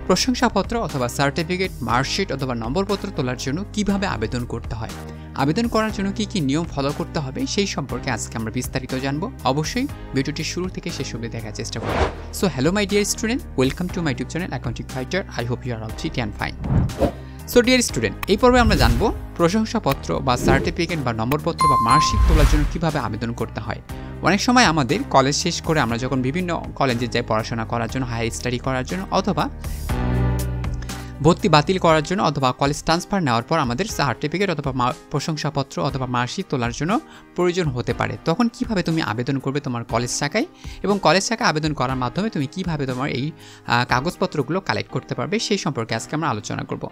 প্রশংসাপত্র অথবা certificate, marksheet অথবা নম্বরপত্র তোলার জন্য কিভাবে আবেদন করতে হয়, আবেদন করার জন্য কি কি নিয়ম ফলো করতে হবে সেই সম্পর্কে আজকে আমরা বিস্তারিত জানবো। অবশ্যই ভিডিওটি শুরু থেকে শেষ অবধি দেখার চেষ্টা করব। So hello my dear student, welcome to my YouTube channel accounting fighter. I hope you are all fit and fine. So dear student, এই পর্বে আমরা জানবো প্রশংসাপত্র বা সার্টিফিকেট বা নম্বরপত্র বা মার্কশিট তোলার জন্য কিভাবে আবেদন করতে হয়। অনেক সময় আমাদের কলেজ শেষ করে আমরা যখন বিভিন্ন কলেজে যাই পড়াশোনা করার জন্য, হায়ার স্টাডি করার জন্য, অথবা ভর্তি বাতিল করার জন্য, অথবা কলেজ ট্রান্সফার নেওয়ার পর আমাদের সার্টিফিকেট অথবা প্রশংসাপত্র অথবা মার্কশিট তোলার জন্য প্রয়োজন হতে পারে। তখন কিভাবে তুমি আবেদন করবে তোমার কলেজ শাখায়, এবং কলেজ শাখায় আবেদন করার মাধ্যমে তুমি কিভাবে তোমার এই কাগজপত্রগুলো কালেক্ট করতে পারবে সেই সম্পর্কে আজকে আমরা আলোচনা করব।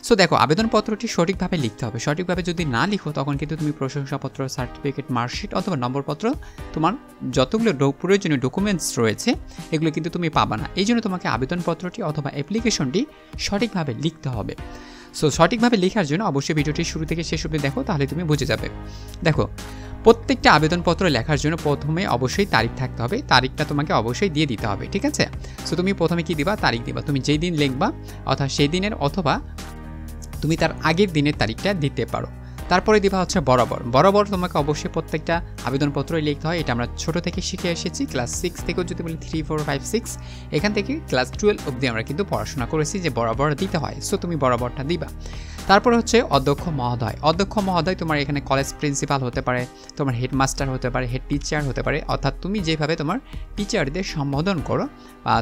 সো দেখো, আবেদনপত্রটি সঠিকভাবে লিখতে হবে। সঠিকভাবে যদি না লিখো তখন কিন্তু তুমি প্রশংসাপত্র, সার্টিফিকেট, মার্কশিট অথবা নম্বরপত্র তোমার যতগুলো প্রয়োজনীয় ডকুমেন্টস রয়েছে এগুলো কিন্তু তুমি পাবা না। এই জন্য তোমাকে আবেদনপত্রটি অথবা অ্যাপ্লিকেশনটি সঠিকভাবে লিখতে হবে। সো সঠিকভাবে লেখার জন্য অবশ্যই ভিডিওটি শুরু থেকে শেষ অবধি দেখো, তাহলে তুমি বুঝে যাবে। দেখো, প্রত্যেকটা আবেদনপত্র লেখার জন্য প্রথমে অবশ্যই তারিখ থাকতে হবে। তারিখটা তোমাকে অবশ্যই দিয়ে দিতে হবে, ঠিক আছে? সো তুমি প্রথমে কি দিবা? তারিখ দিবা। তুমি যেই দিন লিখবা অর্থাৎ সেই দিনের, অথবা তুমি তার আগের দিনের তারিখটা দিতে পারো। তারপরে দিবা হচ্ছে বরাবর। বরাবর তোমাকে অবশ্যই প্রত্যেকটা আবেদনপত্রই লিখতে হয়। এটা আমরা ছোট থেকে শিখে এসেছি। ক্লাস 6 থেকেও যদি বলি 3, 4, 5, 6, এখান থেকে ক্লাস 12 অবধি আমরা কিন্তু পড়াশোনা করেছি যে বরাবর দিতে হয়। সো তুমি বরাবরটা দিবা। তারপরে হচ্ছে অধ্যক্ষ মহোদয়। অধ্যক্ষ মহোদয় তোমার এখানে কলেজ প্রিন্সিপাল হতে পারে, তোমার হেডমাস্টার হতে পারে, হেড টিচার হতে পারে, অর্থাৎ তুমি যেভাবে তোমার টিচারদের সম্বোধন করো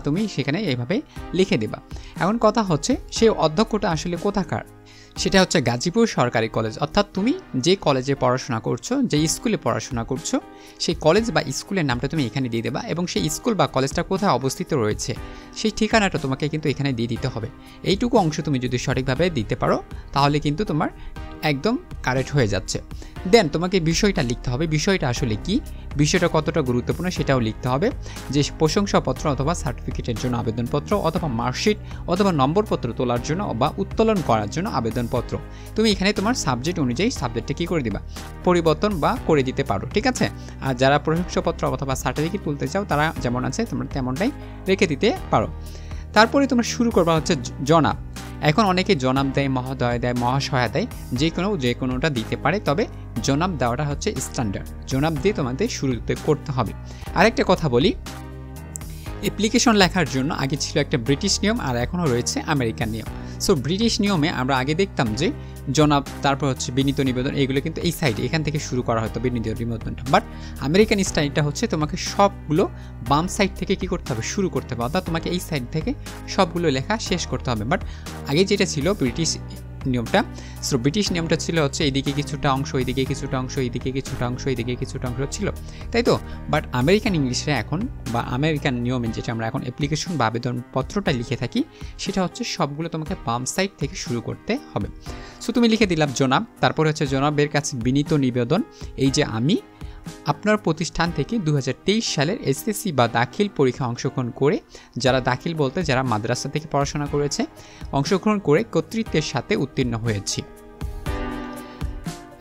তুমি সেখানে এইভাবে লিখে দিবা। এখন কথা হচ্ছে সেই অধ্যক্ষটা আসলে কোথাকার, সেটা হচ্ছে গাজীপুর সরকারি কলেজ। অর্থাৎ তুমি যে কলেজে পড়াশোনা করছো, যে স্কুলে পড়াশোনা করছো, সেই কলেজ বা স্কুলের নামটা তুমি এখানে দিয়ে দেবা, এবং সেই স্কুল বা কলেজটা কোথায় অবস্থিত রয়েছে সেই ঠিকানাটা তোমাকে কিন্তু এখানে দিয়ে দিতে হবে। এইটুকু অংশ তুমি যদি সঠিকভাবে দিতে পারো তাহলে কিন্তু তোমার একদম কারেক্ট হয়ে যাচ্ছে। দেন তোমাকে বিষয়টা লিখতে হবে। বিষয়টা আসলে কি, বিষয়টা কতটা গুরুত্বপূর্ণ সেটাও লিখতে হবে। যে প্রশংসাপত্র অথবা সার্টিফিকেটের জন্য আবেদনপত্র, অথবা মার্কশিট অথবা নম্বরপত্র তোলার জন্য বা উত্তোলন করার জন্য আবেদনপত্র, তুমি এখানে তোমার সাবজেক্ট অনুযায়ী সাবজেক্টটা কী করে দিবা, পরিবর্তন বা করে দিতে পারো, ঠিক আছে? আর যারা প্রশংসাপত্র অথবা সার্টিফিকেট তুলতে চাও তারা যেমন আছে তোমরা তেমনটাই রেখে দিতে পারো। তারপরে তোমরা শুরু করবা হচ্ছে জনাব। এখন অনেকে জনাব দেয়, মহোদয় দেয়, মহাশয়া দেয়, যে কোনোটা দিতে পারে, তবে জনাব দেওয়াটা হচ্ছে স্ট্যান্ডার্ড। জনাব দিয়ে তোমাদের শুরুতে করতে হবে। আরেকটা কথা বলি, অ্যাপ্লিকেশন লেখার জন্য আগে ছিল একটা ব্রিটিশ নিয়ম, আর এখনও রয়েছে আমেরিকান নিয়ম। সো ব্রিটিশ নিয়মে আমরা আগে দেখতাম যে জনাব, তারপর হচ্ছে বিনীত নিবেদন, এগুলো কিন্তু এই সাইডে এখান থেকে শুরু করা হতো বিনীত নিবেদনটা। বাট আমেরিকান স্টাইলটা হচ্ছে তোমাকে সবগুলো বাম সাইড থেকে কি করতে হবে, শুরু করতে হবে, অর্থাৎ তোমাকে এই সাইড থেকে সবগুলো লেখা শেষ করতে হবে। বাট আগে যেটা ছিল ব্রিটিশ নিয়মটা, সো ব্রিটিশ নিয়মটা ছিল হচ্ছে এইদিকে কিছুটা অংশ, এইদিকে কিছুটা অংশ, এইদিকে কিছুটা অংশ, এইদিকে কিছুটা অংশ ছিল, তাই তো? বাট আমেরিকান ইংলিশে এখন বা আমেরিকান নিয়মে যেটা আমরা এখন অ্যাপ্লিকেশন বা আবেদনপত্রটা লিখে থাকি সেটা হচ্ছে সবগুলো তোমাকে বাম সাইড থেকে শুরু করতে হবে। সো তুমি লিখে দিলাম জনাব। তারপর হচ্ছে জনাবের কাছে বিনীত নিবেদন, এই যে আমি আপনার প্রতিষ্ঠান থেকে 2023 সালের এসএসসি বা দাখিল পরীক্ষা অংশগ্রহণ করে, যারা দাখিল বলতে যারা মাদ্রাসা থেকে পড়াশোনা করেছে, অংশগ্রহণ করে কর্তৃত্বের সাথে উত্তীর্ণ হয়েছি।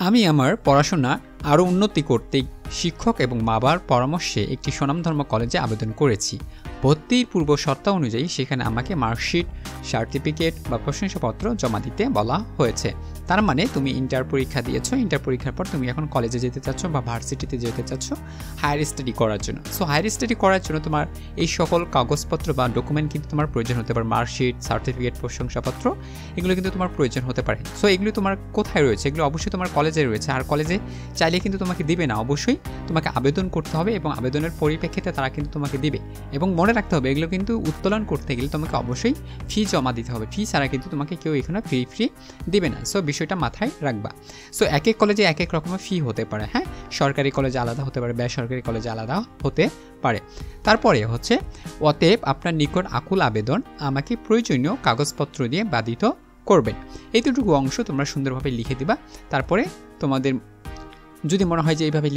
আমি আমার পড়াশোনা আরও উন্নতি করতে শিক্ষক এবং বাবার পরামর্শে একটি স্বনামধন্য কলেজে আবেদন করেছি। ভর্তির পূর্ব শর্ত অনুযায়ী সেখানে আমাকে মার্কশিট, সার্টিফিকেট বা প্রশংসাপত্র জমা দিতে বলা হয়েছে। তার মানে তুমি ইন্টার পরীক্ষা দিয়েছো, ইন্টার পরীক্ষার পর তুমি এখন কলেজে যেতে চাচ্ছ বা ভার্সিটিতে যেতে চাচ্ছ হায়ার স্টাডি করার জন্য। সো হায়ার স্টাডি করার জন্য তোমার এই সকল কাগজপত্র বা ডকুমেন্ট কিন্তু তোমার প্রয়োজন হতে পারে। মার্কশিট, সার্টিফিকেট, প্রশংসাপত্র, এগুলো কিন্তু তোমার প্রয়োজন হতে পারে। সো এগুলো তোমার কোথায় রয়েছে? এগুলো অবশ্যই তোমার কলেজে রয়েছে। আর কলেজে চাইলে কিন্তু তোমাকে দিবে না, অবশ্যই তোমাকে আবেদন করতে হবে, এবং আবেদনের পরিপ্রেক্ষিতে তারা কিন্তু তোমাকে দিবে। এবং মনে রাখতে হবে এগুলো কিন্তু উত্তোলন করতে গেলে তোমাকে অবশ্যই ফি জমা দিতে হবে। ফি ছাড়া কিন্তু তোমাকে কেউ এখানে ফ্রি দিবে না। সো বিষয়টা মাথায় রাখবা। সো এক এক কলেজে এক এক রকমের ফি হতে পারে, হ্যাঁ, সরকারি কলেজে আলাদা হতে পারে, বেসরকারি কলেজে আলাদা হতে পারে। তারপরে হচ্ছে অতএব আপনার নিকট আকুল আবেদন আমাকে প্রয়োজনীয় কাগজপত্র দিয়ে বাধিত করবেন। এই দুটুকু অংশ তোমরা সুন্দরভাবে লিখে দিবা। তারপরে তোমাদের যদি মনে হয় যে এইভাবে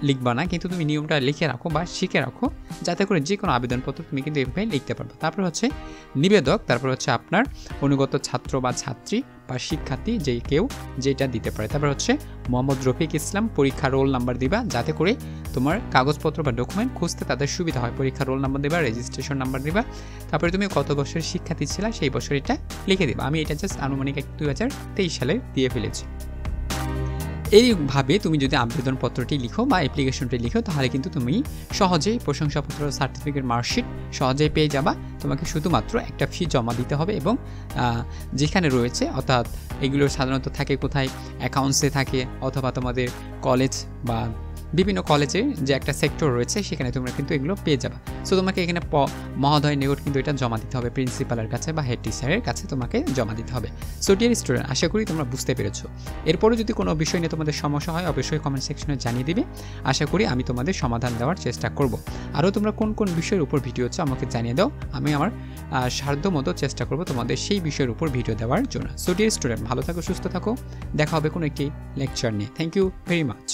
লিখবা না, কিন্তু তুমি নিয়মটা লিখে রাখো বা শিখে রাখো, যাতে করে যে কোনো আবেদনপত্র তুমি কিন্তু এইভাবে লিখতে পারবে। তারপর হচ্ছে নিবেদক, তারপর হচ্ছে আপনার অনুগত ছাত্র বা ছাত্রী বা শিক্ষার্থী যে কেউ যেটা দিতে পারে। তারপর হচ্ছে মোহাম্মদ রফিক ইসলাম, পরীক্ষা রোল নাম্বার দিবা, যাতে করে তোমার কাগজপত্র বা ডকুমেন্ট খুঁজতে তাদের সুবিধা হয়। পরীক্ষার রোল নাম্বার দেবা, রেজিস্ট্রেশন নাম্বার দেবা, তারপরে তুমি কত বছরের শিক্ষার্থী ছিলা সেই বছর এটা লিখে দেবা। আমি এটা জাস্ট আনুমানিক 2023 সালে দিয়ে ফেলেছি। এইভাবে তুমি যদি আবেদনপত্রটি লিখো বা অ্যাপ্লিকেশনটি লিখো তাহলে কিন্তু তুমি সহজেই প্রশংসাপত্র, সার্টিফিকেট, মার্কশিট সহজেই পেয়ে যাবা। তোমাকে শুধুমাত্র একটা ফি জমা দিতে হবে এবং যেখানে রয়েছে, অর্থাৎ এগুলো সাধারণত থাকে কোথায়, অ্যাকাউন্টসে থাকে অথবা তোমাদের কলেজ বা বিভিন্ন কলেজে যে একটা সেক্টর রয়েছে সেখানে তোমরা কিন্তু এগুলো পেয়ে যাবা। সো তোমাকে এখানে মহোদয় নিকট কিন্তু এটা জমা দিতে হবে, প্রিন্সিপালের কাছে বা হেড টিচারের কাছে তোমাকে জমা দিতে হবে। সো ডিয়ার স্টুডেন্ট, আশা করি তোমরা বুঝতে পেরেছো। এরপরে যদি কোনো বিষয় নিয়ে তোমাদের সমস্যা হয় অবশ্যই কমেন্ট সেকশনে জানিয়ে দিবে। আশা করি আমি তোমাদের সমাধান দেওয়ার চেষ্টা করব। আরও তোমরা কোন কোন বিষয়ের উপর ভিডিও চাও আমাকে জানিয়ে দাও, আমি আমার সাধ্য মতো চেষ্টা করব তোমাদের সেই বিষয়ের উপর ভিডিও দেওয়ার জন্য। সো ডিয়ার স্টুডেন্ট, ভালো থাকো, সুস্থ থাকো, দেখা হবে কোনো একটি লেকচার নিয়ে। Thank you very much.